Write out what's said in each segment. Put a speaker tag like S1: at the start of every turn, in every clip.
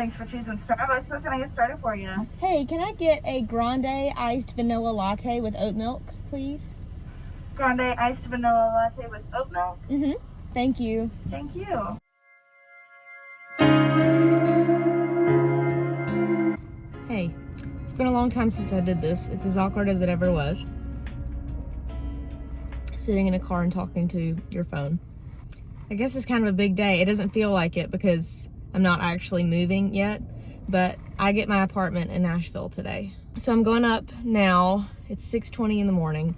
S1: Thanks for choosing Starbucks. What can I get started for you?
S2: Hey, can I get a grande iced vanilla latte with oat milk, please?
S1: Grande iced vanilla latte with oat milk.
S2: Mm-hmm. Thank you.
S1: Thank you.
S2: Hey, it's been a long time since I did this. It's as awkward as it ever was. Sitting in a car and talking to your phone. I guess it's kind of a big day. It doesn't feel like it because I'm not actually moving yet, but I get my apartment in Nashville today. So I'm going up now. It's 6:20 in the morning.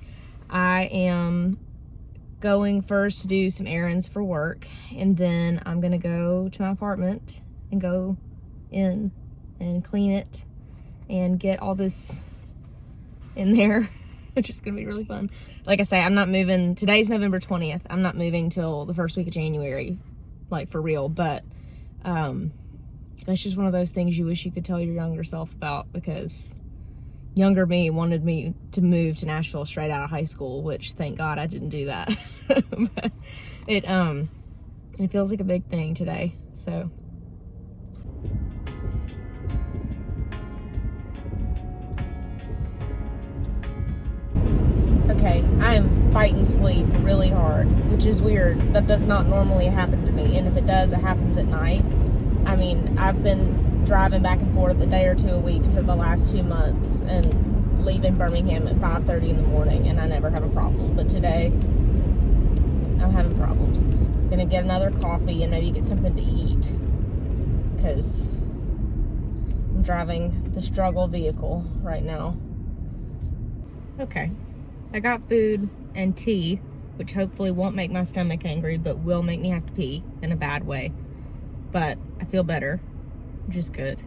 S2: I am going first to do some errands for work, and then I'm gonna go to my apartment and go in and clean it and get all this in there, which is gonna be really fun. Like I say, I'm not moving. Today's November 20th. I'm not moving till the first week of January, like for real, but that's just one of those things you wish you could tell your younger self about, because younger me wanted me to move to Nashville straight out of high school, which thank God I didn't do that. But it feels like a big thing today, so. Okay, I am fighting sleep really hard, which is weird. That does not normally happen to me, and if it does, it happens at night. I mean, I've been driving back and forth a day or two a week for the last 2 months and leaving Birmingham at 5:30 in the morning, and I never have a problem. But today, I'm having problems. I'm gonna get another coffee and maybe get something to eat, because I'm driving the struggle vehicle right now. Okay. I got food and tea, which hopefully won't make my stomach angry, but will make me have to pee in a bad way. But I feel better, which is good.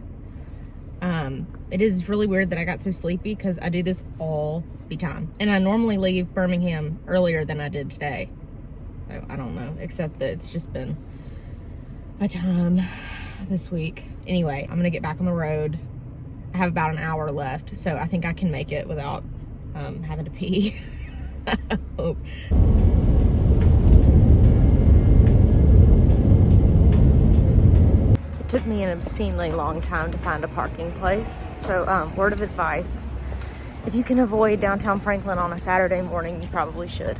S2: It is really weird that I got so sleepy, because I do this all the time. And I normally leave Birmingham earlier than I did today. So I don't know, except that it's just been a time this week. Anyway, I'm gonna get back on the road. I have about an hour left, so I think I can make it without having to pee. I hope. It took me an obscenely long time to find a parking place. So word of advice, if you can avoid downtown Franklin on a Saturday morning, you probably should.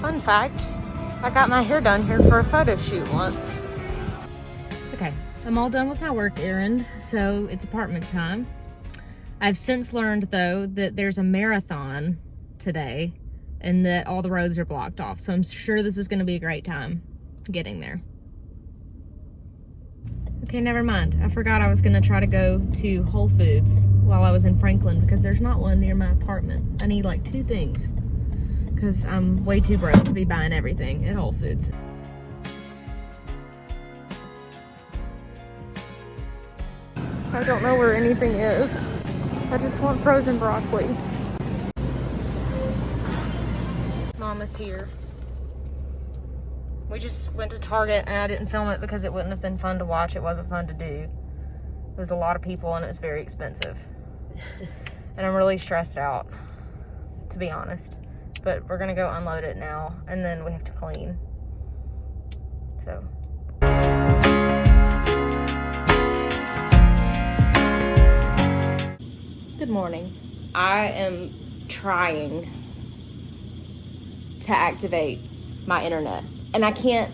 S2: Fun fact, I got my hair done here for a photo shoot once. Okay, I'm all done with my work errand, so it's apartment time. I've since learned, though, that there's a marathon today and that all the roads are blocked off, so I'm sure this is going to be a great time getting there. Okay, never mind. I forgot I was going to try to go to Whole Foods while I was in Franklin, because there's not one near my apartment. I need like 2 things, because I'm way too broke to be buying everything at Whole Foods. I don't know where anything is. I just want frozen broccoli. Mama's here. We just went to Target, and I didn't film it because it wouldn't have been fun to watch. It wasn't fun to do. There was a lot of people and it was very expensive. And I'm really stressed out, to be honest. But we're gonna go unload it now, and then we have to clean. So. Good morning. I am trying to activate my internet, and I can't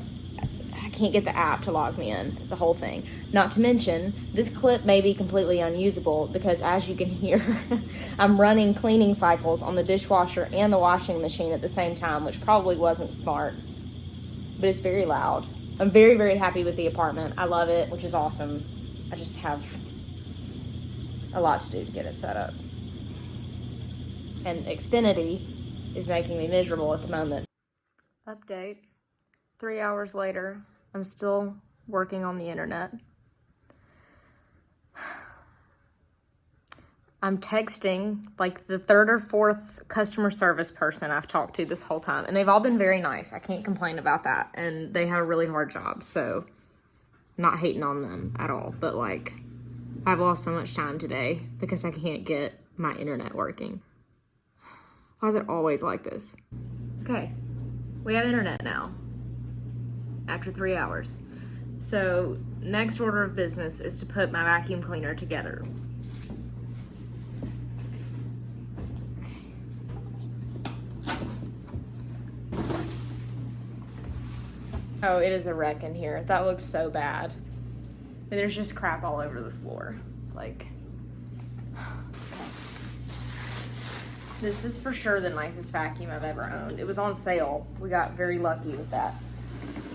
S2: get the app to log me in. It's a whole thing. Not to mention, this clip may be completely unusable because, as you can hear, I'm running cleaning cycles on the dishwasher and the washing machine at the same time, which probably wasn't smart, but it's very loud. I'm very, very happy with the apartment. I love it, which is awesome. I just have a lot to do to get it set up. And Xfinity is making me miserable at the moment. Update. 3 hours later, I'm still working on the internet. I'm texting like the 3rd or 4th customer service person I've talked to this whole time, and they've all been very nice. I can't complain about that, and they have a really hard job, so not hating on them at all, but like, I've lost so much time today because I can't get my internet working. Why is it always like this? Okay, we have internet now after 3 hours. So next order of business is to put my vacuum cleaner together. Oh, it is a wreck in here. That looks so bad. There's just crap all over the floor. Like, this is for sure the nicest vacuum I've ever owned. It was on sale. We got very lucky with that.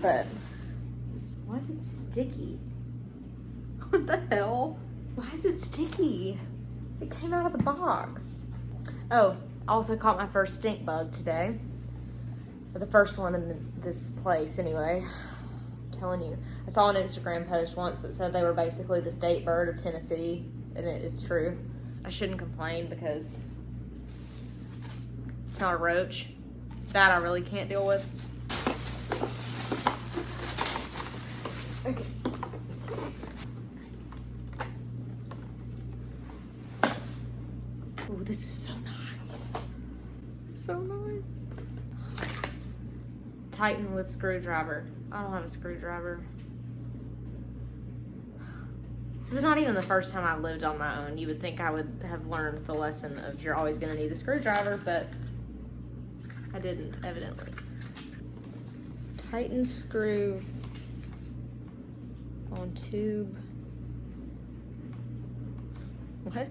S2: But it wasn't sticky. What the hell? Why is it sticky? It came out of the box. Oh, I also caught my first stink bug today. Or the first one in this place, anyway. I'm telling you. I saw an Instagram post once that said they were basically the state bird of Tennessee, and it is true. I shouldn't complain because it's not a roach. That I really can't deal with. Okay. Oh, this is so nice. So nice. Tighten with screwdriver. I don't have a screwdriver. This is not even the first time I've lived on my own. You would think I would have learned the lesson of you're always going to need a screwdriver, but I didn't, evidently. Tighten screw on tube. What?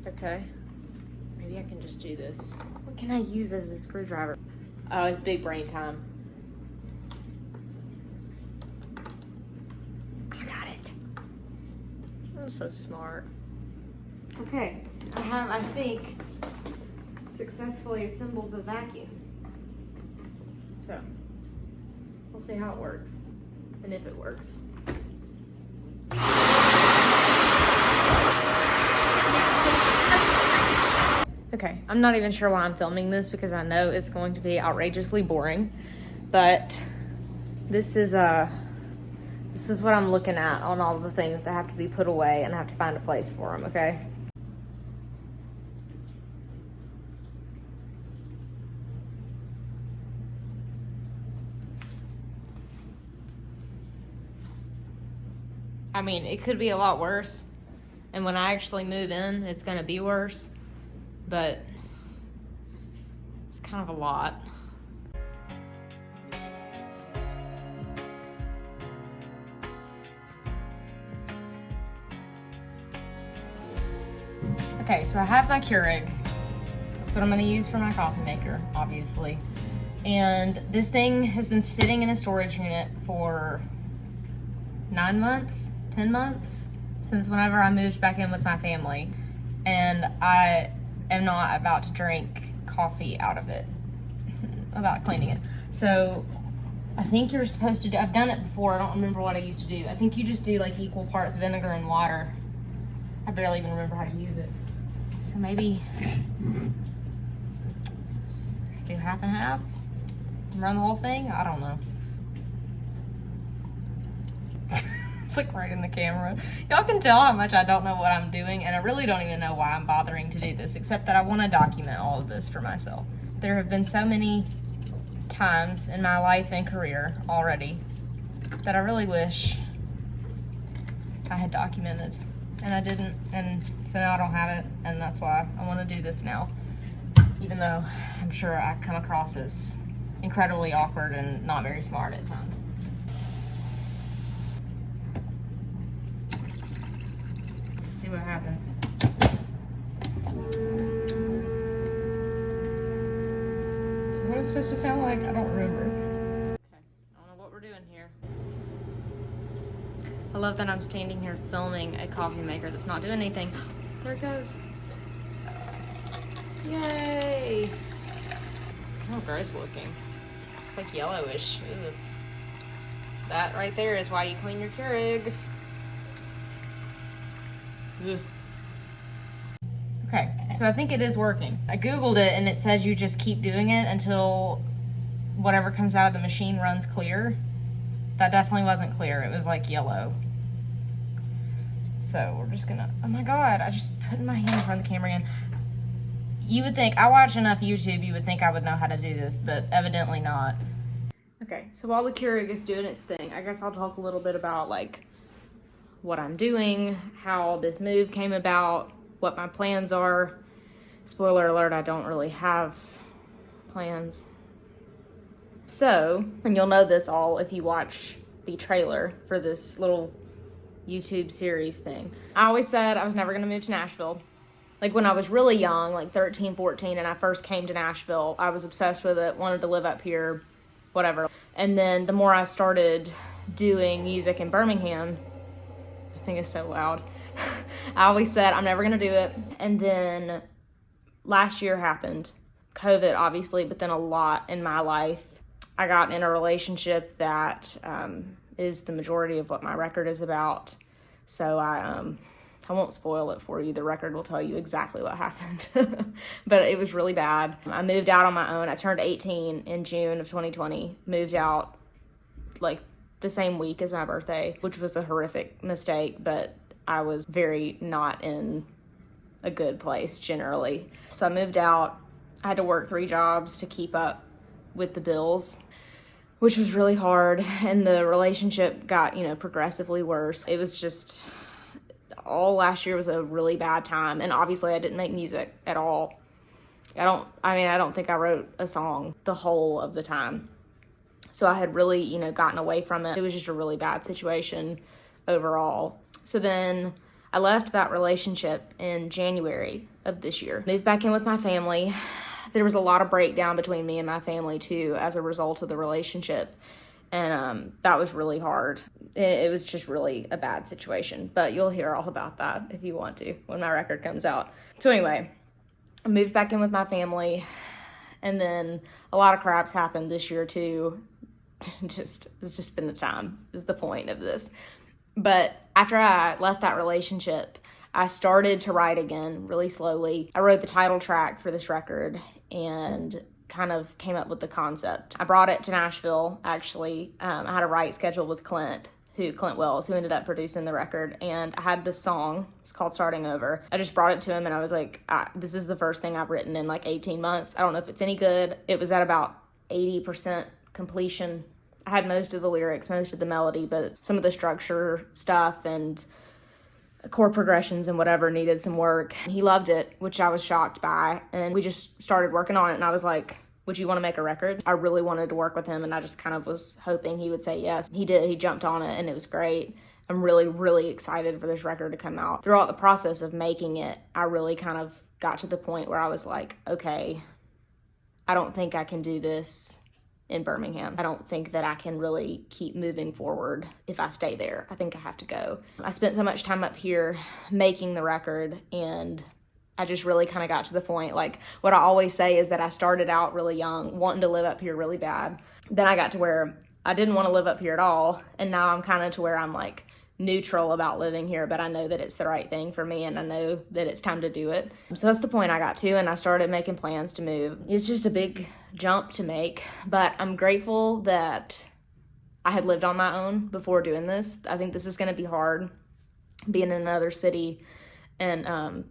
S2: Okay. Maybe I can just do this. What can I use as a screwdriver? Oh, it's big brain time. I got it. That's so smart. Okay, I have, I think, successfully assembled the vacuum. So, we'll see how it works, and if it works. Okay, I'm not even sure why I'm filming this because I know it's going to be outrageously boring, but this is what I'm looking at on all the things that have to be put away, and I have to find a place for them, okay? I mean, it could be a lot worse, and when I actually move in, it's gonna be worse. But it's kind of a lot. Okay, so I have my Keurig. That's what I'm gonna use for my coffee maker, obviously. And this thing has been sitting in a storage unit for 9 months, 10 months, since whenever I moved back in with my family. And I am not about to drink coffee out of it without cleaning it. So I think you're supposed to do, I've done it before, I don't remember what I used to do. I think you just do like equal parts vinegar and water. I barely even remember how to use it. So maybe do half and half, run the whole thing, I don't know. It's like right in the camera. Y'all can tell how much I don't know what I'm doing, and I really don't even know why I'm bothering to do this, except that I want to document all of this for myself. There have been so many times in my life and career already that I really wish I had documented, and I didn't, and so now I don't have it, and that's why I want to do this now, even though I'm sure I come across as incredibly awkward and not very smart at times. See what happens. Is that what it's supposed to sound like? I don't remember. Okay, I don't know what we're doing here. I love that I'm standing here filming a coffee maker that's not doing anything. There it goes. Yay! It's kind of gross looking. It's like yellowish. Ew. That right there is why you clean your Keurig. Ugh. Okay, so I think it is working. I Googled it and it says you just keep doing it until whatever comes out of the machine runs clear. That definitely wasn't clear. It was like yellow. So we're just gonna, oh my God, I just put my hand in front of the camera again. You would think, I watch enough YouTube, you would think I would know how to do this, but evidently not. Okay, so while the Keurig is doing its thing, I guess I'll talk a little bit about like what I'm doing, how this move came about, what my plans are. Spoiler alert, I don't really have plans. So, and you'll know this all if you watch the trailer for this little YouTube series thing. I always said I was never gonna move to Nashville. Like when I was really young, like 13, 14, and I first came to Nashville, I was obsessed with it, wanted to live up here, whatever. And then the more I started doing music in Birmingham, I think it's so loud, I always said I'm never gonna do it. And then last year happened, COVID obviously, but then a lot in my life. I got in a relationship that is the majority of what my record is about. So I won't spoil it for you. The record will tell you exactly what happened. But it was really bad. I moved out on my own. I turned 18 in June of 2020. Moved out like the same week as my birthday, which was a horrific mistake, but I was very not in a good place generally. So I moved out. I had to work 3 jobs to keep up with the bills, which was really hard. And the relationship got, progressively worse. It was just, all last year was a really bad time. And obviously I didn't make music at all. I don't think I wrote a song the whole of the time. So I had really, gotten away from it. It was just a really bad situation overall. So then I left that relationship in January of this year. Moved back in with my family. There was a lot of breakdown between me and my family too as a result of the relationship. And that was really hard. It was just really a bad situation. But you'll hear all about that if you want to when my record comes out. So anyway, I moved back in with my family. And then a lot of crap's happened this year too. It's just been the time is the point of this. But after I left that relationship, I started to write again really slowly. I wrote the title track for this record and kind of came up with the concept. I brought it to Nashville, actually. I had a write schedule with Clint Wells, who ended up producing the record. And I had this song. It's called Starting Over. I just brought it to him and I was like, this is the first thing I've written in like 18 months. I don't know if it's any good. It was at about 80% completion. I had most of the lyrics, most of the melody, but some of the structure stuff and chord progressions and whatever needed some work. He loved it, which I was shocked by. And we just started working on it. And I was like, would you want to make a record? I really wanted to work with him. And I just kind of was hoping he would say yes. He did. He jumped on it and it was great. I'm really, really excited for this record to come out. Throughout the process of making it, I really kind of got to the point where I was like, okay, I don't think I can do this in Birmingham. I don't think that I can really keep moving forward if I stay there. I think I have to go. I spent so much time up here making the record and I just really kind of got to the point, like what I always say is that I started out really young, wanting to live up here really bad. Then I got to where I didn't want to live up here at all. And now I'm kind of to where I'm like neutral about living here, but I know that it's the right thing for me and I know that it's time to do it. So that's the point I got to, and I started making plans to move. It's just a big jump to make, but I'm grateful that I had lived on my own before doing this. I think this is going to be hard, being in another city and,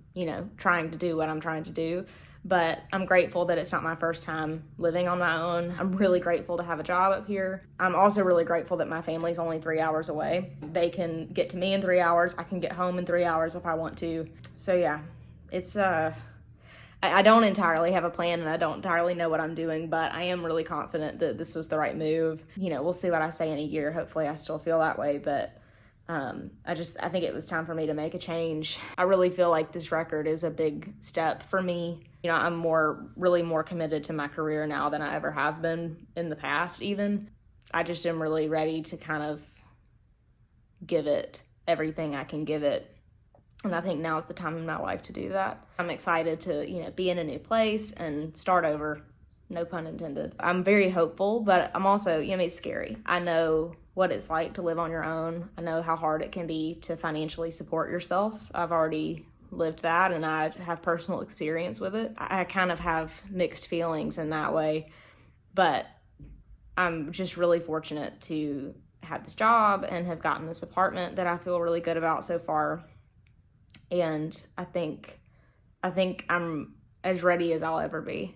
S2: trying to do what I'm trying to do. But I'm grateful that it's not my first time living on my own. I'm really grateful to have a job up here. I'm also really grateful that my family's only 3 hours away. They can get to me in 3 hours. I can get home in 3 hours if I want to. So yeah, it's, I don't entirely have a plan and I don't entirely know what I'm doing, but I am really confident that this was the right move. We'll see what I say in a year. Hopefully I still feel that way, but I think it was time for me to make a change. I really feel like this record is a big step for me. I'm really more committed to my career now than I ever have been in the past even. I just am really ready to kind of give it everything I can give it. And I think now is the time in my life to do that. I'm excited to, be in a new place and start over. No pun intended. I'm very hopeful, but I'm also, it's scary. I know what it's like to live on your own. I know how hard it can be to financially support yourself. I've already lived that and I have personal experience with it. I kind of have mixed feelings in that way, but I'm just really fortunate to had this job and have gotten this apartment that I feel really good about so far. And I think I'm as ready as I'll ever be.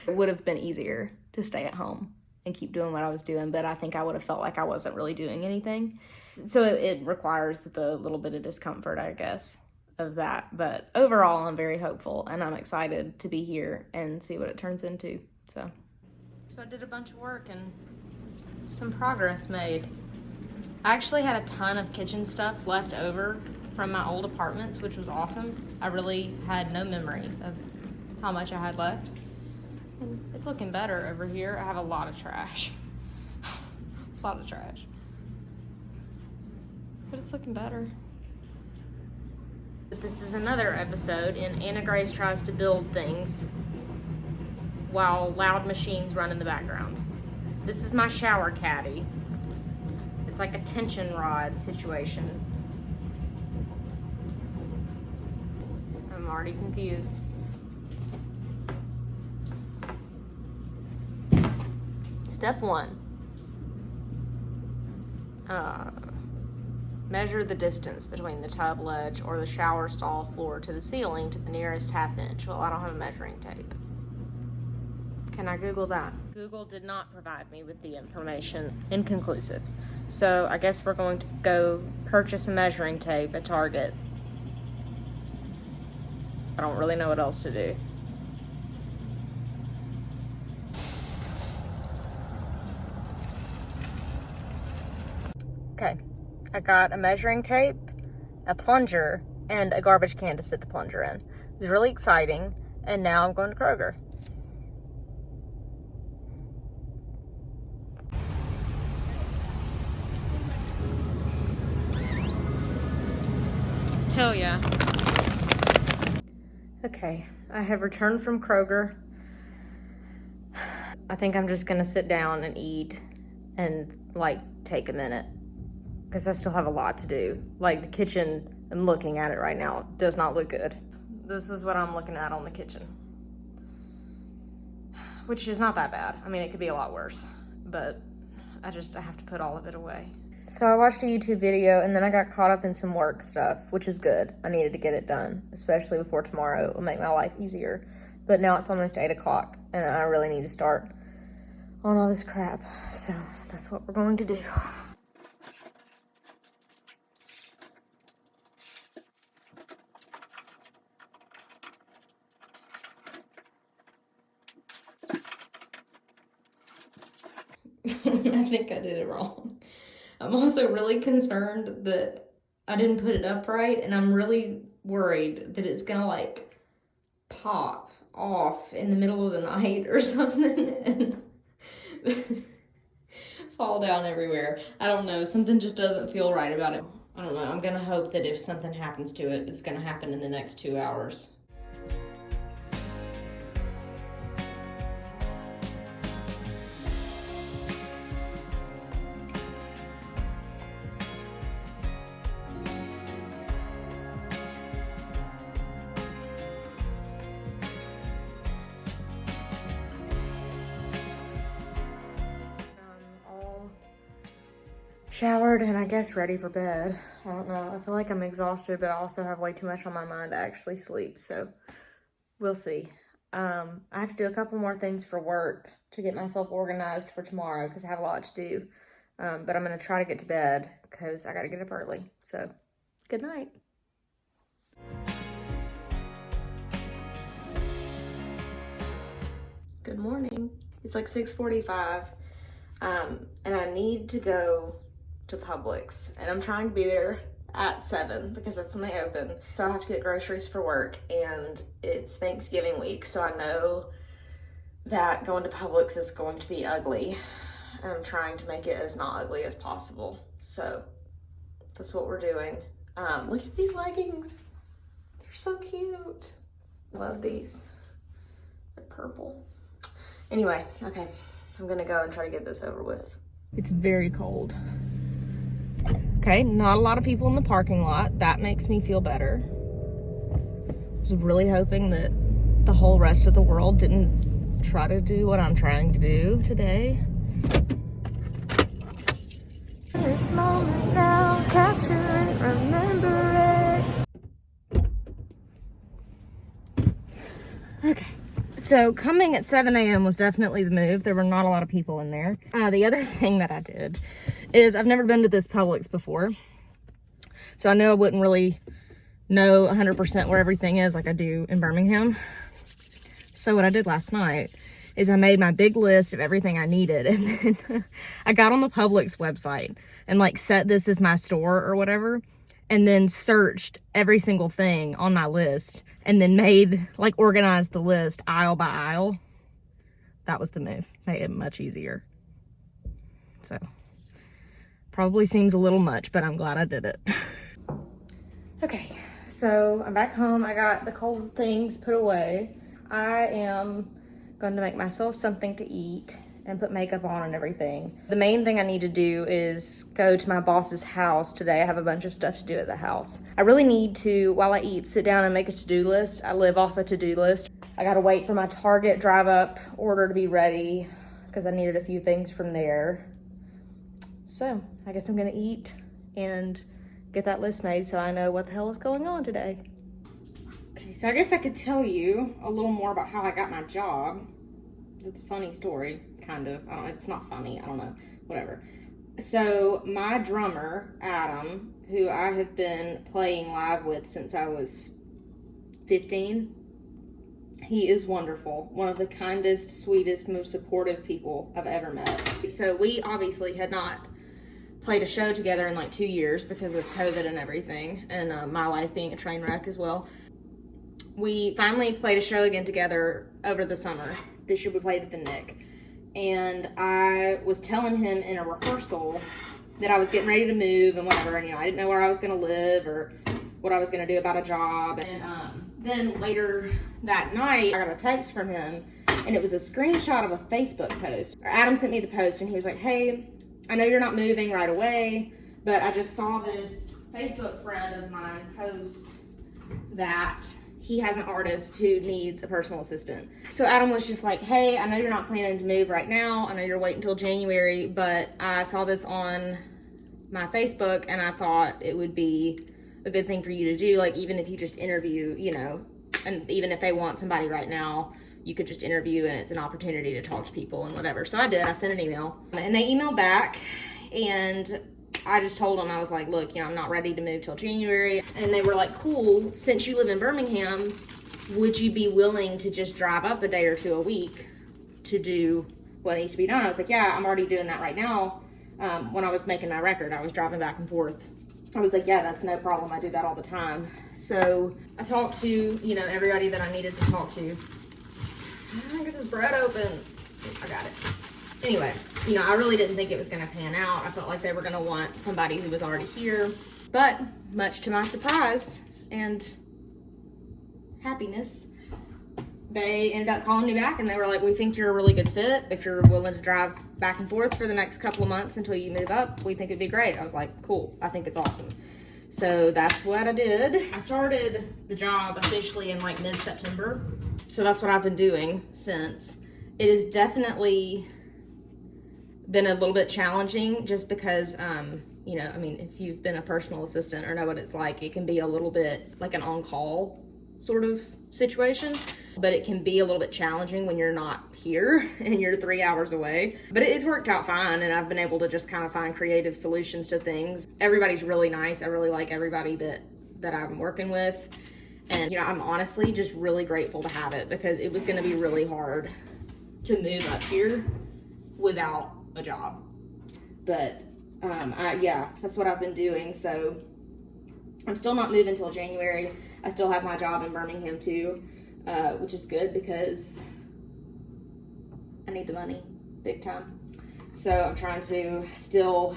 S2: It would have been easier to stay at home and keep doing what I was doing, but I think I would have felt like I wasn't really doing anything. So it requires the little bit of discomfort, I guess, of that. But overall, I'm very hopeful, and I'm excited to be here and see what it turns into. So I did a bunch of work and some progress made. I actually had a ton of kitchen stuff left over from my old apartments, which was awesome. I really had no memory of how much I had left. And it's looking better over here. I have a lot of trash. A lot of trash. But it's looking better. This is another episode in Anna Grace tries to build things while loud machines run in the background. This is my shower caddy. It's like a tension rod situation. I'm already confused. Step 1. Measure the distance between the tub ledge or the shower stall floor to the ceiling to the nearest ½ inch. Well, I don't have a measuring tape. Can I Google that? Google did not provide me with the information. Inconclusive. So I guess we're going to go purchase a measuring tape at Target. I don't really know what else to do. Okay, I got a measuring tape, a plunger, and a garbage can to sit the plunger in. It was really exciting, and now I'm going to Kroger. Hell yeah. Okay, I have returned from Kroger. I think I'm just gonna sit down and eat and take a minute because I still have a lot to do. The kitchen, I'm looking at it right now, does not look good. This is what I'm looking at on the kitchen, which is not that bad. I mean, it could be a lot worse, but I have to put all of it away. So I watched a YouTube video and then I got caught up in some work stuff, which is good. I needed to get it done, especially before tomorrow. It will make my life easier. But now it's almost 8 o'clock and I really need to start on all this crap. So that's what we're going to do. I think I did it wrong. I'm also really concerned that I didn't put it up right, and I'm really worried that it's gonna pop off in the middle of the night or something and fall down everywhere. I don't know, something just doesn't feel right about it. I don't know, I'm gonna hope that if something happens to it, it's gonna happen in the next 2 hours. Showered and I guess ready for bed. I don't know. I feel like I'm exhausted, but I also have way too much on my mind to actually sleep. So we'll see. I have to do a couple more things for work to get myself organized for tomorrow because I have a lot to do. But I'm going to try to get to bed because I got to get up early. So good night. Good morning. It's 6:45. And I need to go to Publix, and I'm trying to be there at 7 because that's when they open. So I have to get groceries for work, and it's Thanksgiving week, so I know that going to Publix is going to be ugly, and I'm trying to make it as not ugly as possible. So that's what we're doing. Look at these leggings. They're so cute. Love these. They're purple. Anyway, okay. I'm gonna go and try to get this over with. It's very cold. Okay, not a lot of people in the parking lot. That makes me feel better. I was really hoping that the whole rest of the world didn't try to do what I'm trying to do today. So coming at 7 a.m. was definitely the move. There were not a lot of people in there. The other thing that I did is I've never been to this Publix before. So I know I wouldn't really know 100% where everything is like I do in Birmingham. So what I did last night is I made my big list of everything I needed. And then I got on the Publix website and like set this as my store or whatever. And then searched every single thing on my list and then organized the list aisle by aisle. That was the move. Made it much easier. So, probably seems a little much, but I'm glad I did it. Okay, so I'm back home. I got the cold things put away. I am going to make myself something to eat and put makeup on and everything. The main thing I need to do is go to my boss's house today. I have a bunch of stuff to do at the house. I really need to, while I eat, sit down and make a to-do list. I live off a to-do list. I gotta wait for my Target drive-up order to be ready because I needed a few things from there. So I guess I'm gonna eat and get that list made so I know what the hell is going on today. Okay, so I guess I could tell you a little more about how I got my job. It's a funny story, kind of. It's not funny, I don't know, whatever. So my drummer, Adam, who I have been playing live with since I was 15, he is wonderful. One of the kindest, sweetest, most supportive people I've ever met. So we obviously had not played a show together in like 2 years because of COVID and everything, and my life being a train wreck as well. We finally played a show again together over the summer. This year we played at the Nick. And I was telling him in a rehearsal that I was getting ready to move and whatever, and I didn't know where I was gonna live or what I was gonna do about a job. And then later that night, I got a text from him, and it was a screenshot of a Facebook post. Adam sent me the post, and he was like, "Hey, I know you're not moving right away, but I just saw this Facebook friend of mine post that he has an artist who needs a personal assistant." So Adam was just like, "Hey, I know you're not planning to move right now. I know you're waiting until January, but I saw this on my Facebook and I thought it would be a good thing for you to do. Like, even if you just interview, and even if they want somebody right now, you could just interview and it's an opportunity to talk to people and whatever." So I did. I sent an email and they emailed back, and I just told them, I was like, "Look, I'm not ready to move till January." And they were like, "Cool, since you live in Birmingham, would you be willing to just drive up a day or two a week to do what needs to be done?" I was like, "Yeah, I'm already doing that right now." When I was making my record, I was driving back and forth. I was like, "Yeah, that's no problem. I do that all the time." So I talked to, everybody that I needed to talk to. I got this bread open. I got it. Anyway, I really didn't think it was going to pan out. I felt like they were going to want somebody who was already here. But much to my surprise and happiness, they ended up calling me back and they were like, "We think you're a really good fit. If you're willing to drive back and forth for the next couple of months until you move up, we think it'd be great." I was like, "Cool. I think it's awesome." So that's what I did. I started the job officially in like mid-September. So that's what I've been doing since. It has definitely been a little bit challenging just because, if you've been a personal assistant or know what it's like, it can be a little bit like an on-call sort of situation, but it can be a little bit challenging when you're not here and you're 3 hours away. But it's worked out fine, and I've been able to just kind of find creative solutions to things. Everybody's really nice. I really like everybody that I'm working with. And, I'm honestly just really grateful to have it because it was going to be really hard to move up here without a job. But, that's what I've been doing. So I'm still not moving until January. I still have my job in Birmingham too, which is good because I need the money big time. So I'm trying to still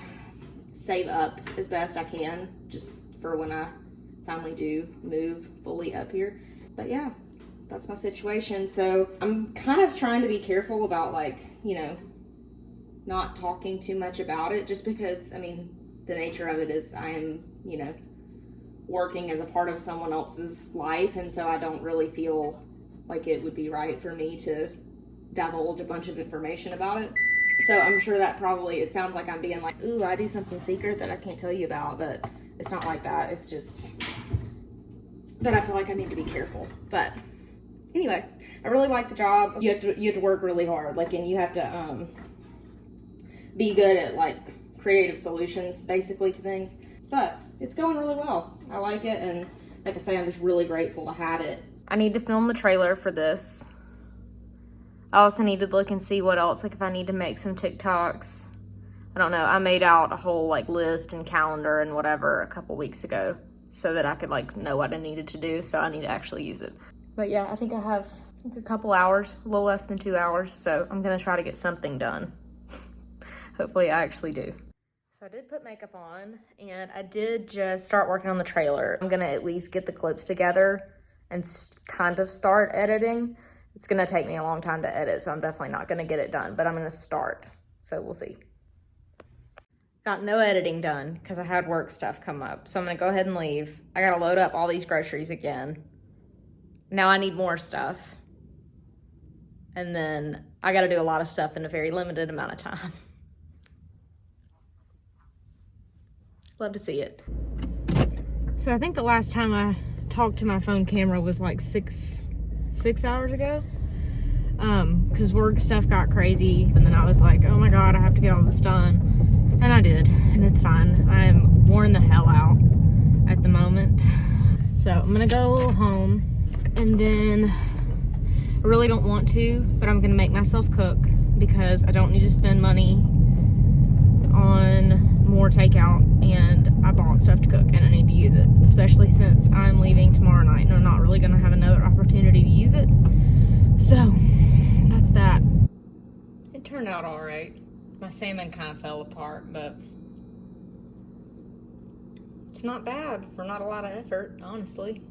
S2: save up as best I can just for when I finally do move fully up here. But yeah, that's my situation. So I'm kind of trying to be careful about not talking too much about it, just because, the nature of it is I am, working as a part of someone else's life, and so I don't really feel like it would be right for me to divulge a bunch of information about it. So I'm sure that probably, it sounds like I'm being like, "Ooh, I do something secret that I can't tell you about," but it's not like that. It's just that I feel like I need to be careful. But Anyway, I really like the job. You have to work really hard, like, and you have to be good at like creative solutions basically to things. But it's going really well. I like it, and like I say, I'm just really grateful to have it. I need to film the trailer for this. I also need to look and see what else, like if I need to make some TikToks. I don't know. I made out a whole like list and calendar and whatever a couple weeks ago so that I could like know what I needed to do. So I need to actually use it. But yeah, I think I have a couple hours, a little less than 2 hours. So I'm gonna try to get something done. Hopefully I actually do. So I did put makeup on, and I did just start working on the trailer. I'm gonna at least get the clips together and kind of start editing. It's gonna take me a long time to edit, so I'm definitely not gonna get it done, but I'm gonna start. So we'll see. Got no editing done because I had work stuff come up. So I'm gonna go ahead and leave. I gotta load up all these groceries again. Now I need more stuff. And then I gotta do a lot of stuff in a very limited amount of time. Love to see it. So I think the last time I talked to my phone camera was like six hours ago. Cause work stuff got crazy. And then I was like, oh my God, I have to get all this done. And I did, and it's fine. I'm worn the hell out at the moment. So I'm gonna go home, and then I really don't want to, but I'm gonna make myself cook because I don't need to spend money on more takeout, and I bought stuff to cook and I need to use it, especially since I'm leaving tomorrow night and I'm not really gonna have another opportunity to use it. So that's that. It turned out all right. My salmon kind of fell apart, but it's not bad for not a lot of effort, honestly.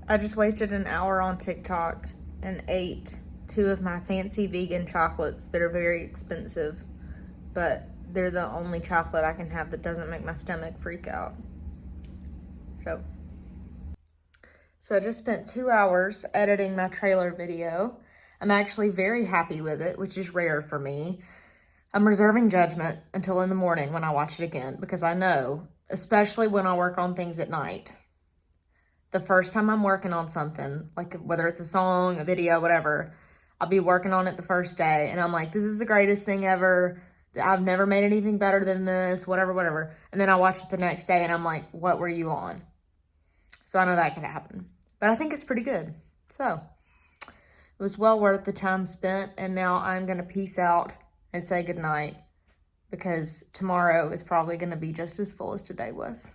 S2: I just wasted an hour on TikTok and ate 2 of my fancy vegan chocolates that are very expensive, but they're the only chocolate I can have that doesn't make my stomach freak out. So I just spent 2 hours editing my trailer video. I'm actually very happy with it, which is rare for me. I'm reserving judgment until in the morning when I watch it again, because I know, especially when I work on things at night, the first time I'm working on something, like whether it's a song, a video, whatever, I'll be working on it the first day and I'm like, this is the greatest thing ever. I've never made anything better than this, whatever. And then I watch it the next day and I'm like, what were you on? So I know that could happen, but I think it's pretty good. So it was well worth the time spent, and now I'm gonna peace out and say goodnight because tomorrow is probably gonna be just as full as today was.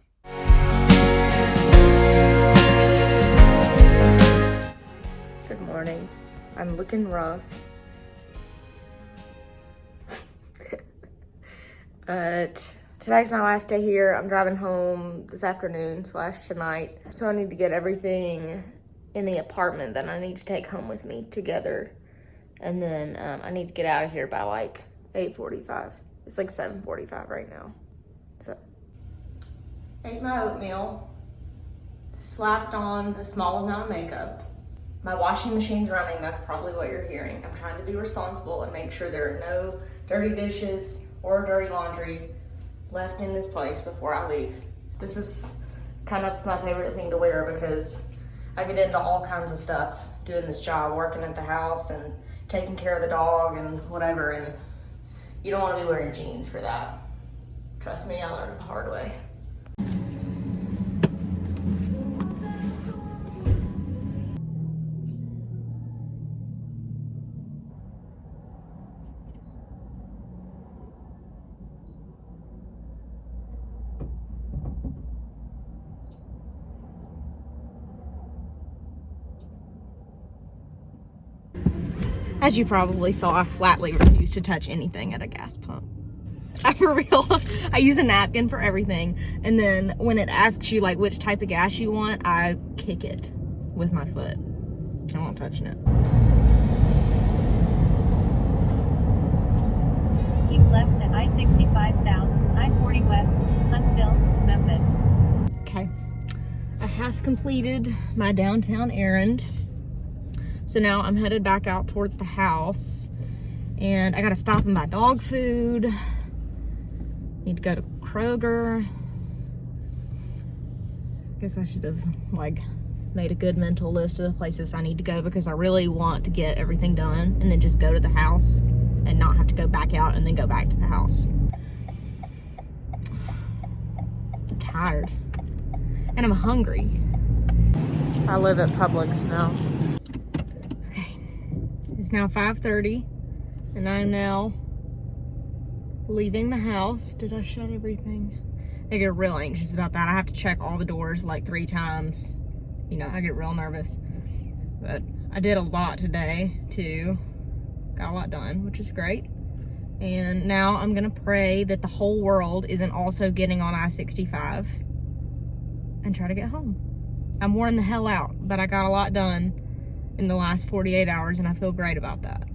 S2: Good morning. I'm looking rough. But today's my last day here. I'm driving home this afternoon / tonight. So I need to get everything in the apartment that I need to take home with me together. And then I need to get out of here by like 8:45. It's like 7:45 right now. So ate my oatmeal, slapped on a small amount of makeup. My washing machine's running. That's probably what you're hearing. I'm trying to be responsible and make sure there are no dirty dishes or dirty laundry left in this place before I leave. This is kind of my favorite thing to wear because I get into all kinds of stuff doing this job, working at the house and taking care of the dog and whatever, and you don't want to be wearing jeans for that. Trust me, I learned it the hard way. As you probably saw, I flatly refuse to touch anything at a gas pump. For real. I use a napkin for everything. And then when it asks you like which type of gas you want, I kick it with my foot. I won't touch it.
S3: Keep left to I-65 South, I-40 West, Huntsville, Memphis.
S2: Okay. I have completed my downtown errand. So now I'm headed back out towards the house, and I gotta stop and buy dog food. Need to go to Kroger. Guess I should have like made a good mental list of the places I need to go because I really want to get everything done and then just go to the house and not have to go back out and then go back to the house. I'm tired. And I'm hungry. I live at Publix now. Okay. It's now 5:30 and I'm now leaving the house. Did I shut everything? I get real anxious about that. I have to check all the doors like 3 times. You know, I get real nervous. But I did a lot today too. Got a lot done, which is great. And now I'm gonna pray that the whole world isn't also getting on I-65 and try to get home. I'm worn the hell out, but I got a lot done in the last 48 hours and I feel great about that.